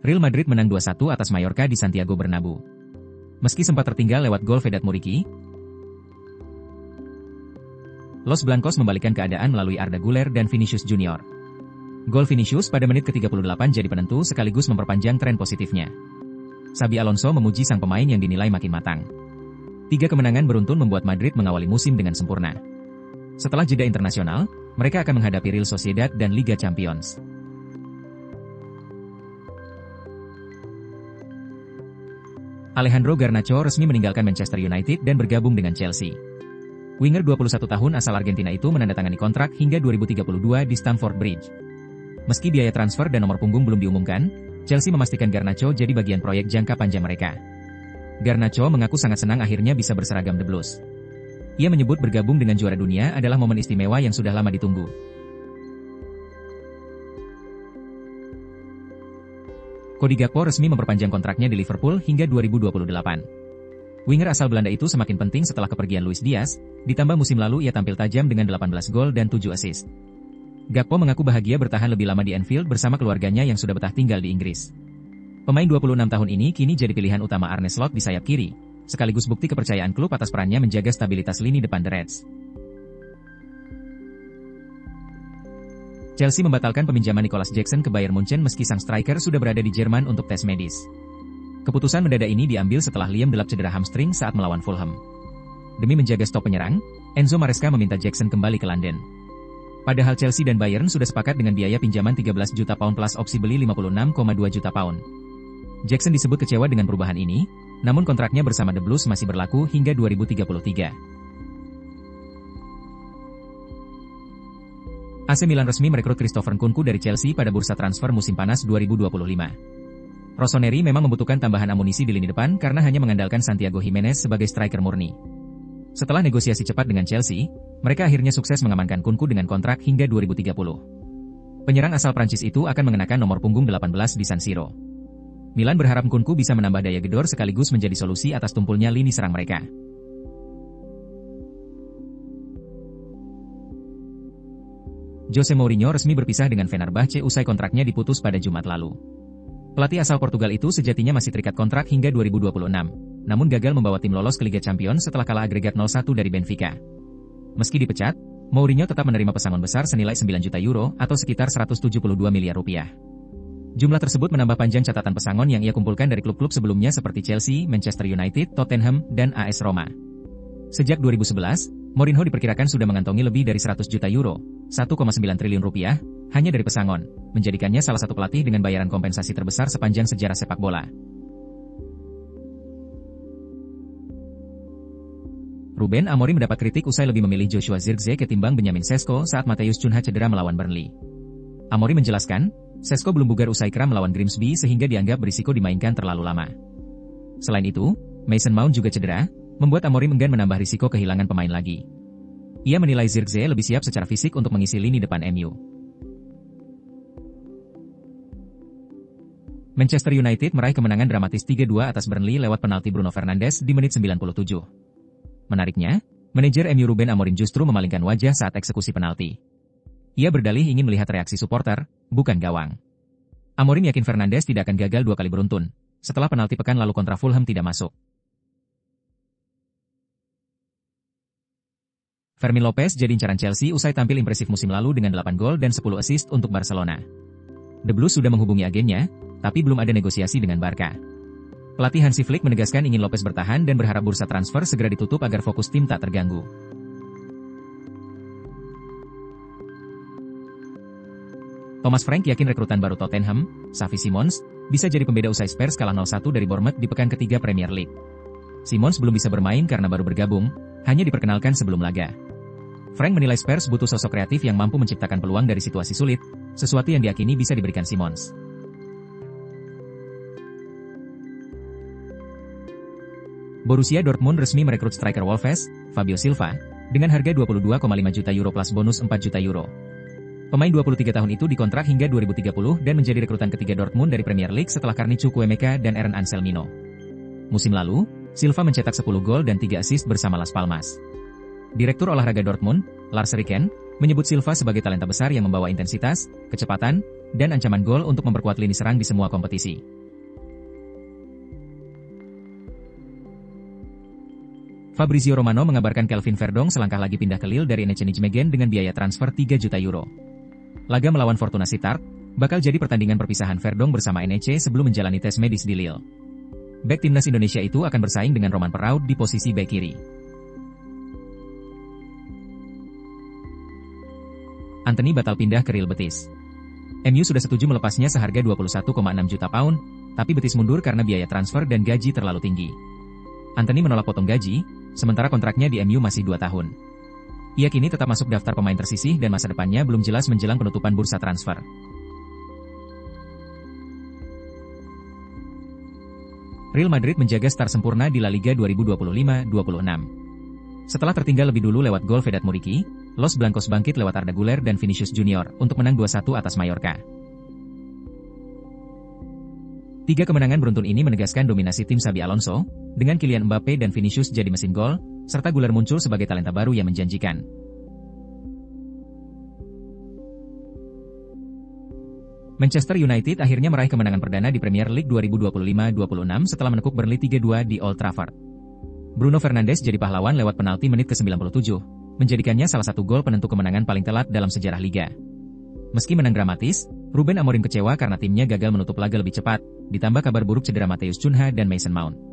Real Madrid menang 2-1 atas Mallorca di Santiago Bernabeu. Meski sempat tertinggal lewat gol Vedat Muriqi, Los Blancos membalikan keadaan melalui Arda Güler dan Vinicius Junior. Gol Vinicius pada menit ke-38 jadi penentu sekaligus memperpanjang tren positifnya. Xabi Alonso memuji sang pemain yang dinilai makin matang. 3 kemenangan beruntun membuat Madrid mengawali musim dengan sempurna. Setelah jeda internasional, mereka akan menghadapi Real Sociedad dan Liga Champions. Alejandro Garnacho resmi meninggalkan Manchester United dan bergabung dengan Chelsea. Winger 21 tahun asal Argentina itu menandatangani kontrak hingga 2032 di Stamford Bridge. Meski biaya transfer dan nomor punggung belum diumumkan, Chelsea memastikan Garnacho jadi bagian proyek jangka panjang mereka. Garnacho mengaku sangat senang akhirnya bisa berseragam The Blues. Ia menyebut bergabung dengan juara dunia adalah momen istimewa yang sudah lama ditunggu. Cody Gakpo resmi memperpanjang kontraknya di Liverpool hingga 2028. Winger asal Belanda itu semakin penting setelah kepergian Luis Diaz, ditambah musim lalu ia tampil tajam dengan 18 gol dan 7 assist. Gakpo mengaku bahagia bertahan lebih lama di Anfield bersama keluarganya yang sudah betah tinggal di Inggris. Pemain 26 tahun ini kini jadi pilihan utama Arne Slot di sayap kiri, sekaligus bukti kepercayaan klub atas perannya menjaga stabilitas lini depan The Reds. Chelsea membatalkan peminjaman Nicolas Jackson ke Bayern Munchen meski sang striker sudah berada di Jerman untuk tes medis. Keputusan mendadak ini diambil setelah Liam Delap cedera hamstring saat melawan Fulham. Demi menjaga stok penyerang, Enzo Maresca meminta Jackson kembali ke London. Padahal Chelsea dan Bayern sudah sepakat dengan biaya pinjaman 13 juta pound plus opsi beli 56,2 juta pound. Jackson disebut kecewa dengan perubahan ini, namun kontraknya bersama The Blues masih berlaku hingga 2033. AC Milan resmi merekrut Christopher Nkunku dari Chelsea pada bursa transfer musim panas 2025. Rossoneri memang membutuhkan tambahan amunisi di lini depan karena hanya mengandalkan Santiago Gimenez sebagai striker murni. Setelah negosiasi cepat dengan Chelsea, mereka akhirnya sukses mengamankan Nkunku dengan kontrak hingga 2030. Penyerang asal Prancis itu akan mengenakan nomor punggung 18 di San Siro. Milan berharap Nkunku bisa menambah daya gedor sekaligus menjadi solusi atas tumpulnya lini serang mereka. Jose Mourinho resmi berpisah dengan Fenerbahce usai kontraknya diputus pada Jumat lalu. Pelatih asal Portugal itu sejatinya masih terikat kontrak hingga 2026, namun gagal membawa tim lolos ke Liga Champions setelah kalah agregat 0-1 dari Benfica. Meski dipecat, Mourinho tetap menerima pesangon besar senilai 9 juta euro atau sekitar 172 miliar rupiah. Jumlah tersebut menambah panjang catatan pesangon yang ia kumpulkan dari klub-klub sebelumnya seperti Chelsea, Manchester United, Tottenham, dan AS Roma. Sejak 2011, Mourinho diperkirakan sudah mengantongi lebih dari 100 juta euro, 1,9 triliun rupiah, hanya dari pesangon, menjadikannya salah satu pelatih dengan bayaran kompensasi terbesar sepanjang sejarah sepak bola. Ruben Amorim mendapat kritik usai lebih memilih Joshua Zirkzee ketimbang Benjamin Sesko saat Matheus Cunha cedera melawan Burnley. Amorim menjelaskan, Sesko belum bugar usai kram melawan Grimsby sehingga dianggap berisiko dimainkan terlalu lama. Selain itu, Mason Mount juga cedera, membuat Amorim enggan menambah risiko kehilangan pemain lagi. Ia menilai Zirkzee lebih siap secara fisik untuk mengisi lini depan MU. Manchester United meraih kemenangan dramatis 3-2 atas Burnley lewat penalti Bruno Fernandes di menit 97. Menariknya, manajer MU Ruben Amorim justru memalingkan wajah saat eksekusi penalti. Ia berdalih ingin melihat reaksi supporter, bukan gawang. Amorim yakin Fernandes tidak akan gagal 2 kali beruntun, setelah penalti pekan lalu kontra Fulham tidak masuk. Fermin Lopez jadi incaran Chelsea usai tampil impresif musim lalu dengan 8 gol dan 10 assist untuk Barcelona. The Blues sudah menghubungi agennya, tapi belum ada negosiasi dengan Barca. Pelatih Hansi Flick menegaskan ingin Lopez bertahan dan berharap bursa transfer segera ditutup agar fokus tim tak terganggu. Thomas Frank yakin rekrutan baru Tottenham, Xavi Simons, bisa jadi pembeda usai Spurs kalah 0-1 dari Bournemouth di pekan ketiga Premier League. Simons belum bisa bermain karena baru bergabung, hanya diperkenalkan sebelum laga. Frank menilai Spurs butuh sosok kreatif yang mampu menciptakan peluang dari situasi sulit, sesuatu yang diyakini bisa diberikan Simons. Borussia Dortmund resmi merekrut striker Wolves, Fabio Silva, dengan harga 22,5 juta euro plus bonus 4 juta euro. Pemain 23 tahun itu dikontrak hingga 2030 dan menjadi rekrutan ketiga Dortmund dari Premier League setelah Carni Chukwuemeka dan Eren Anselmino. Musim lalu, Silva mencetak 10 gol dan 3 assist bersama Las Palmas. Direktur olahraga Dortmund, Lars Ricken, menyebut Silva sebagai talenta besar yang membawa intensitas, kecepatan, dan ancaman gol untuk memperkuat lini serang di semua kompetisi. Fabrizio Romano mengabarkan Kelvin Verdong selangkah lagi pindah ke Lille dari NEC Nijmegen dengan biaya transfer 3 juta euro. Laga melawan Fortuna Sittard bakal jadi pertandingan perpisahan Verdong bersama NEC sebelum menjalani tes medis di Lille. Bek timnas Indonesia itu akan bersaing dengan Roman Perraud di posisi bek kiri. Antony batal pindah ke Real Betis. MU sudah setuju melepasnya seharga 21,6 juta pound, tapi Betis mundur karena biaya transfer dan gaji terlalu tinggi. Antony menolak potong gaji, sementara kontraknya di MU masih 2 tahun. Ia kini tetap masuk daftar pemain tersisih dan masa depannya belum jelas menjelang penutupan bursa transfer. Real Madrid menjaga star sempurna di La Liga 2025-26. Setelah tertinggal lebih dulu lewat gol Vedat Muriqi, Los Blancos bangkit lewat Arda Güler dan Vinicius Junior untuk menang 2-1 atas Mallorca. 3 kemenangan beruntun ini menegaskan dominasi tim Xabi Alonso, dengan Kylian Mbappe dan Vinicius jadi mesin gol, serta Güler muncul sebagai talenta baru yang menjanjikan. Manchester United akhirnya meraih kemenangan perdana di Premier League 2025-26 setelah menekuk Burnley 3-2 di Old Trafford. Bruno Fernandes jadi pahlawan lewat penalti menit ke-97, menjadikannya salah satu gol penentu kemenangan paling telat dalam sejarah Liga. Meski menang dramatis, Ruben Amorim kecewa karena timnya gagal menutup laga lebih cepat, ditambah kabar buruk cedera Matheus Cunha dan Mason Mount.